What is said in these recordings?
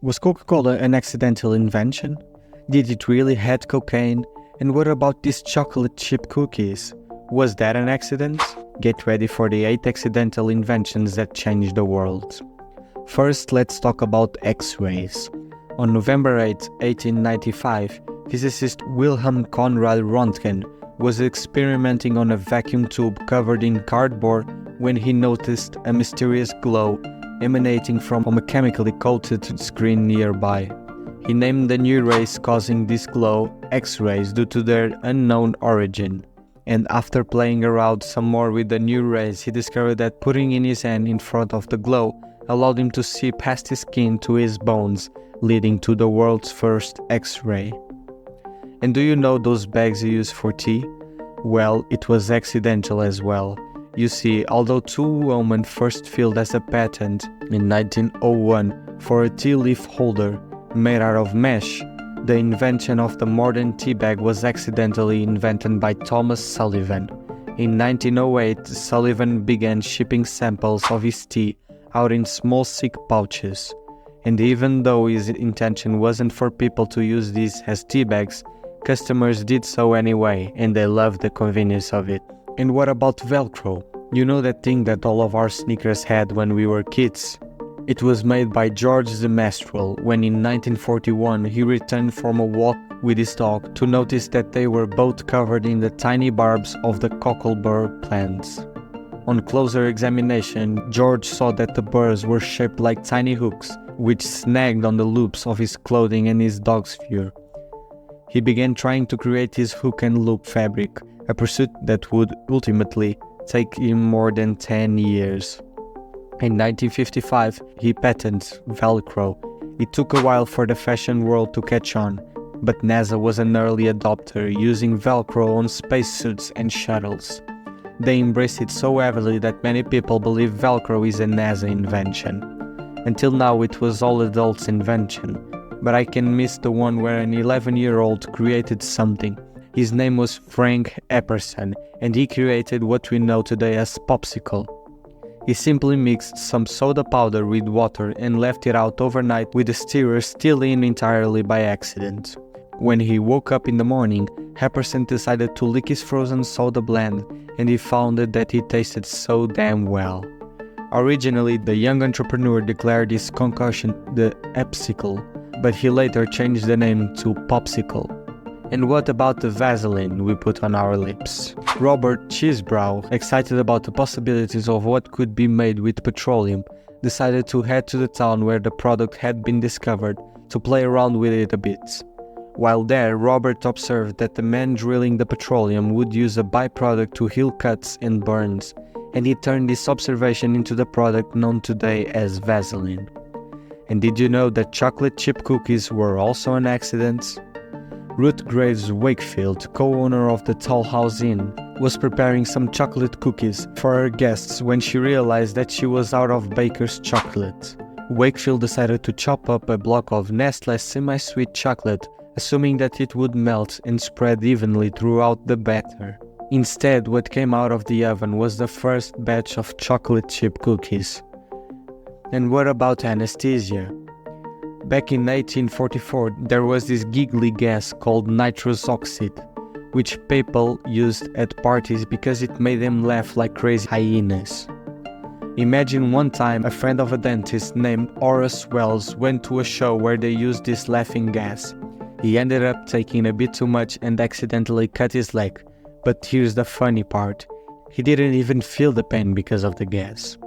Was Coca-Cola an accidental invention? Did it really had cocaine? And what about these chocolate chip cookies? Was that an accident? Get ready for the 8 accidental inventions that changed the world. First, let's talk about X-rays. On November 8, 1895, physicist Wilhelm Conrad Röntgen was experimenting on a vacuum tube covered in cardboard when he noticed a mysterious glow emanating from a chemically coated screen nearby. He named the new rays causing this glow X-rays due to their unknown origin. And after playing around some more with the new rays, he discovered that putting in his hand in front of the glow allowed him to see past his skin to his bones, leading to the world's first X-ray. And do you know those bags you use for tea? Well, it was accidental as well. You see, although two women first filed as a patent in 1901 for a tea leaf holder made out of mesh, the invention of the modern tea bag was accidentally invented by Thomas Sullivan. In 1908, Sullivan began shipping samples of his tea out in small silk pouches. And even though his intention wasn't for people to use these as tea bags, customers did so anyway, and they loved the convenience of it. And what about Velcro? You know that thing that all of our sneakers had when we were kids? It was made by George the Mestral when in 1941 he returned from a walk with his dog to notice that they were both covered in the tiny barbs of the cockleburr plants. On closer examination, George saw that the burrs were shaped like tiny hooks, which snagged on the loops of his clothing and his dog's fur. He began trying to create his hook and loop fabric, a pursuit that would ultimately take him more than 10 years. In 1955, he patented Velcro. It took a while for the fashion world to catch on, but NASA was an early adopter, using Velcro on spacesuits and shuttles. They embraced it so heavily that many people believe Velcro is a NASA invention. Until now, it was all adults' invention, but I can miss the one where an 11-year-old created something. His name was Frank Epperson, and he created what we know today as Popsicle. He simply mixed some soda powder with water and left it out overnight with the stirrer still in entirely by accident. When he woke up in the morning, Epperson decided to lick his frozen soda blend, and he found that it tasted so damn well. Originally, the young entrepreneur declared his concoction the Epsicle, but he later changed the name to Popsicle. And what about the Vaseline we put on our lips? Robert Cheesebrough, excited about the possibilities of what could be made with petroleum, decided to head to the town where the product had been discovered to play around with it a bit. While there, Robert observed that the man drilling the petroleum would use a byproduct to heal cuts and burns, and he turned this observation into the product known today as Vaseline. And did you know that chocolate chip cookies were also an accident? Ruth Graves Wakefield, co-owner of the Toll House Inn, was preparing some chocolate cookies for her guests when she realized that she was out of baker's chocolate. Wakefield decided to chop up a block of Nestle's semi-sweet chocolate, assuming that it would melt and spread evenly throughout the batter. Instead, what came out of the oven was the first batch of chocolate chip cookies. And what about anesthesia? Back in 1844, there was this giggly gas called Nitrous Oxide, which people used at parties because it made them laugh like crazy hyenas. Imagine one time a friend of a dentist named Horace Wells went to a show where they used this laughing gas. He ended up taking a bit too much and accidentally cut his leg. But here's the funny part, he didn't even feel the pain because of the gas.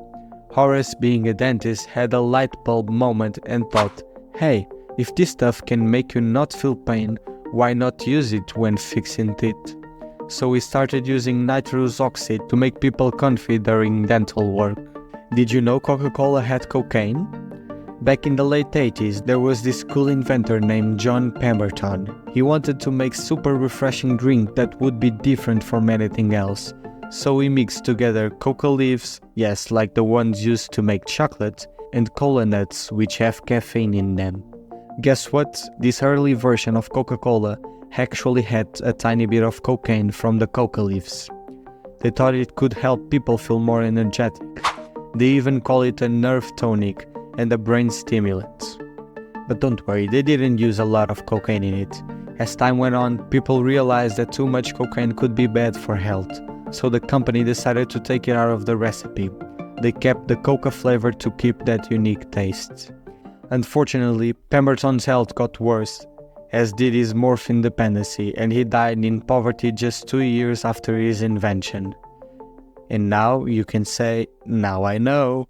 Horace, being a dentist, had a light bulb moment and thought, hey, if this stuff can make you not feel pain, why not use it when fixing teeth? So he started using nitrous oxide to make people comfy during dental work. Did you know Coca-Cola had cocaine? Back in the late 80s, there was this cool inventor named John Pemberton. He wanted to make super refreshing drink that would be different from anything else. So he mixed together coca leaves, yes, like the ones used to make chocolate, and cola nuts, which have caffeine in them. Guess what? This early version of Coca-Cola actually had a tiny bit of cocaine from the coca leaves. They thought it could help people feel more energetic. They even call it a nerve tonic and a brain stimulant. But don't worry, they didn't use a lot of cocaine in it. As time went on, people realized that too much cocaine could be bad for health, so the company decided to take it out of the recipe. They kept the coca flavor to keep that unique taste. Unfortunately, Pemberton's health got worse, as did his morphine dependency, and he died in poverty just 2 years after his invention. And now you can say, now I know.